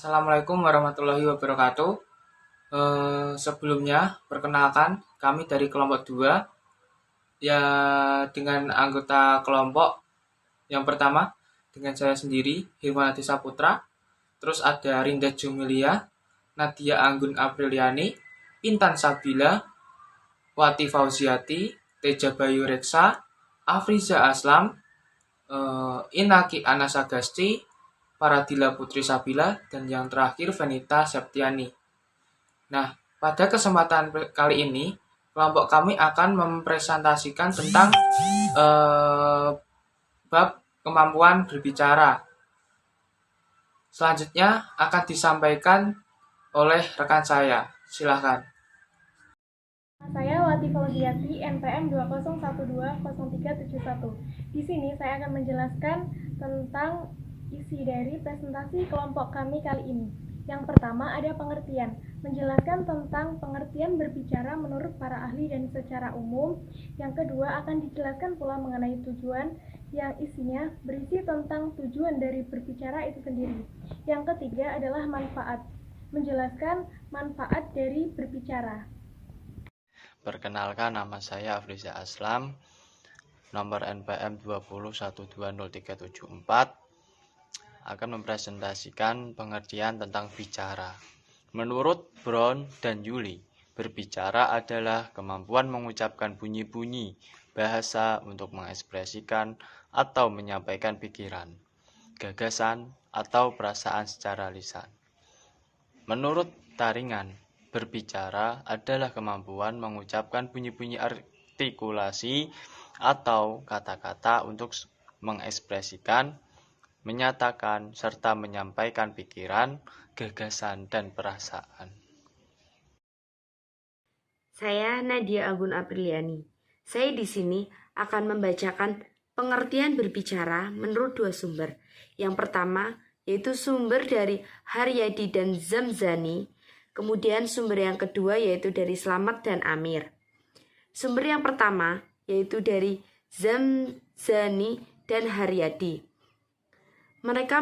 Assalamualaikum warahmatullahi wabarakatuh. Sebelumnya, perkenalkan kami dari kelompok 2 ya dengan anggota kelompok yang pertama dengan saya sendiri, Hirwanati Saputra, terus ada Rinda Jumilia, Nadia Anggun Apriliani, Intan Sabila, Wati Fauziati, Teja Bayu Reksa, Afriza Aslam, Inaki Anasagasti, Paradila Putri Sabila, dan yang terakhir Venita Septiani. Nah, pada kesempatan kali ini, kelompok kami akan mempresentasikan tentang bab kemampuan berbicara. Selanjutnya akan disampaikan oleh rekan saya. Silahkan. Saya Wati Fauziati, NPM 20120371. Di sini saya akan menjelaskan tentang isi dari presentasi kelompok kami kali ini. Yang pertama ada pengertian, menjelaskan tentang pengertian berbicara menurut para ahli dan secara umum. Yang kedua akan dijelaskan pula mengenai tujuan, yang isinya berisi tentang tujuan dari berbicara itu sendiri. Yang ketiga adalah manfaat, menjelaskan manfaat dari berbicara. Perkenalkan, nama saya Afriza Aslam, nomor NPM 2012034, akan mempresentasikan pengertian tentang bicara. Menurut Brown dan Yuli, berbicara adalah kemampuan mengucapkan bunyi-bunyi bahasa untuk mengekspresikan atau menyampaikan pikiran, gagasan, atau perasaan secara lisan. Menurut Taringan, berbicara adalah kemampuan mengucapkan bunyi-bunyi artikulasi atau kata-kata untuk mengekspresikan, menyatakan, serta menyampaikan pikiran, gagasan, dan perasaan. Saya Nadia Anggun Apriliani. Saya di sini akan membacakan pengertian berbicara menurut dua sumber. Yang pertama yaitu sumber dari Haryadi dan Zamzani. Kemudian sumber yang kedua yaitu dari Slamet dan Amir. Sumber yang pertama yaitu dari Zamzani dan Haryadi. Mereka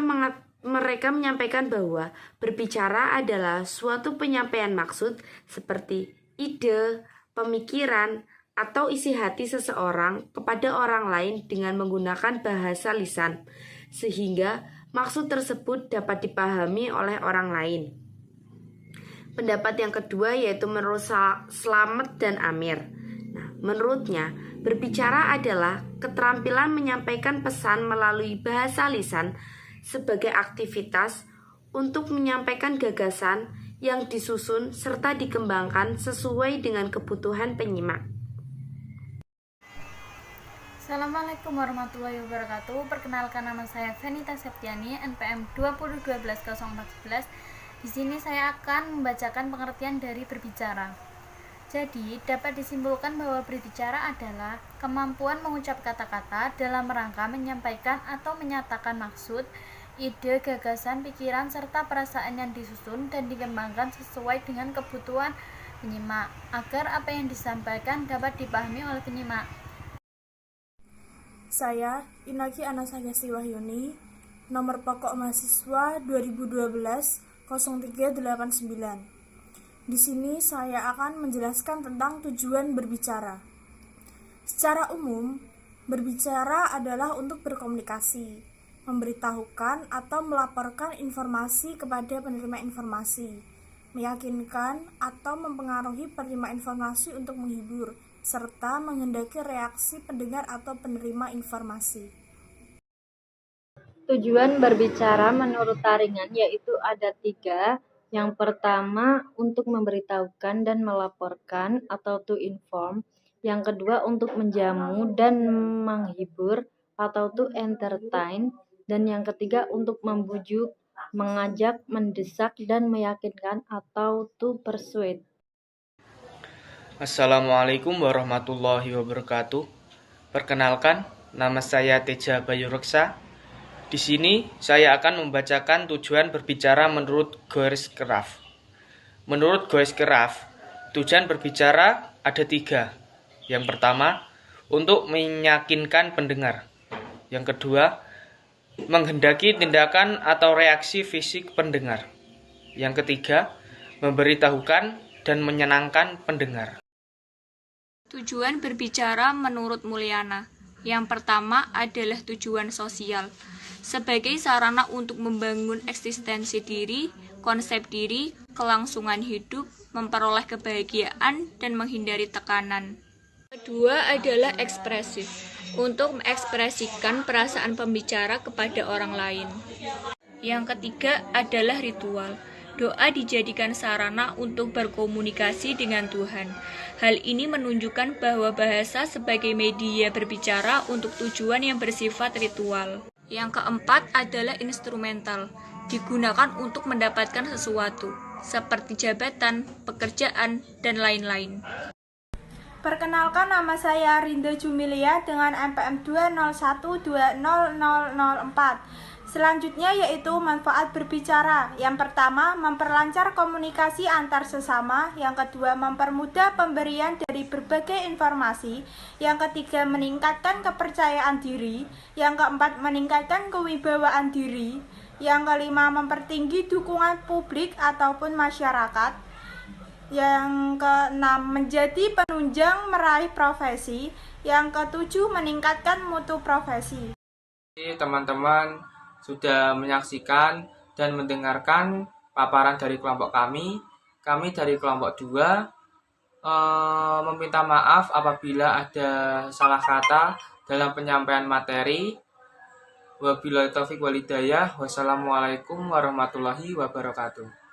menyampaikan bahwa berbicara adalah suatu penyampaian maksud seperti ide, pemikiran, atau isi hati seseorang kepada orang lain dengan menggunakan bahasa lisan, sehingga maksud tersebut dapat dipahami oleh orang lain. Pendapat yang kedua yaitu menurut Slamet dan Amir. Menurutnya, berbicara adalah keterampilan menyampaikan pesan melalui bahasa lisan sebagai aktivitas untuk menyampaikan gagasan yang disusun serta dikembangkan sesuai dengan kebutuhan penyimak. Assalamualaikum warahmatullahi wabarakatuh. Perkenalkan, nama saya Venita Septiani, NPM 2012014. Di sini saya akan membacakan pengertian dari berbicara. Jadi, dapat disimpulkan bahwa berbicara adalah kemampuan mengucap kata-kata dalam rangka menyampaikan atau menyatakan maksud, ide, gagasan, pikiran, serta perasaan yang disusun dan dikembangkan sesuai dengan kebutuhan penyimak, agar apa yang disampaikan dapat dipahami oleh penyimak. Saya Inaki Anasagasti Wahyuni, nomor pokok mahasiswa 2012-0389. Di sini saya akan menjelaskan tentang tujuan berbicara. Secara umum, berbicara adalah untuk berkomunikasi, memberitahukan atau melaporkan informasi kepada penerima informasi, meyakinkan atau mempengaruhi penerima informasi untuk menghibur, serta menghendaki reaksi pendengar atau penerima informasi. Tujuan berbicara menurut Taringan yaitu ada 3. Yang pertama untuk memberitahukan dan melaporkan atau to inform. Yang kedua untuk menjamu dan menghibur atau to entertain. Dan yang ketiga untuk membujuk, mengajak, mendesak, dan meyakinkan atau to persuade. Assalamualaikum warahmatullahi wabarakatuh. Perkenalkan, nama saya Teja Bayu Reksa. Di sini saya akan membacakan tujuan berbicara menurut Goerskeraff. Menurut Goerskeraff, tujuan berbicara ada 3. Yang pertama, untuk meyakinkan pendengar. Yang kedua, menghendaki tindakan atau reaksi fisik pendengar. Yang ketiga, memberitahukan dan menyenangkan pendengar. Tujuan berbicara menurut Mulyana. Yang pertama adalah tujuan sosial. Sebagai sarana untuk membangun eksistensi diri, konsep diri, kelangsungan hidup, memperoleh kebahagiaan, dan menghindari tekanan. Kedua adalah ekspresif, untuk mengekspresikan perasaan pembicara kepada orang lain. Yang ketiga adalah ritual. Doa dijadikan sarana untuk berkomunikasi dengan Tuhan. Hal ini menunjukkan bahwa bahasa sebagai media berbicara untuk tujuan yang bersifat ritual. Yang keempat adalah instrumental, digunakan untuk mendapatkan sesuatu, seperti jabatan, pekerjaan, dan lain-lain. Perkenalkan, nama saya Rinda Jumilia dengan NPM 201200004. Selanjutnya yaitu manfaat berbicara. Yang pertama, memperlancar komunikasi antar sesama. Yang kedua, mempermudah pemberian dari berbagai informasi. Yang ketiga, meningkatkan kepercayaan diri. Yang keempat, meningkatkan kewibawaan diri. Yang kelima, mempertinggi dukungan publik ataupun masyarakat. Yang keenam, menjadi penunjang meraih profesi. Yang ketujuh, meningkatkan mutu profesi. Teman-teman sudah menyaksikan dan mendengarkan paparan dari kelompok kami. Kami dari kelompok 2 meminta maaf apabila ada salah kata dalam penyampaian materi. Wabillahi taufiq wal hidayah. Wassalamualaikum warahmatullahi wabarakatuh.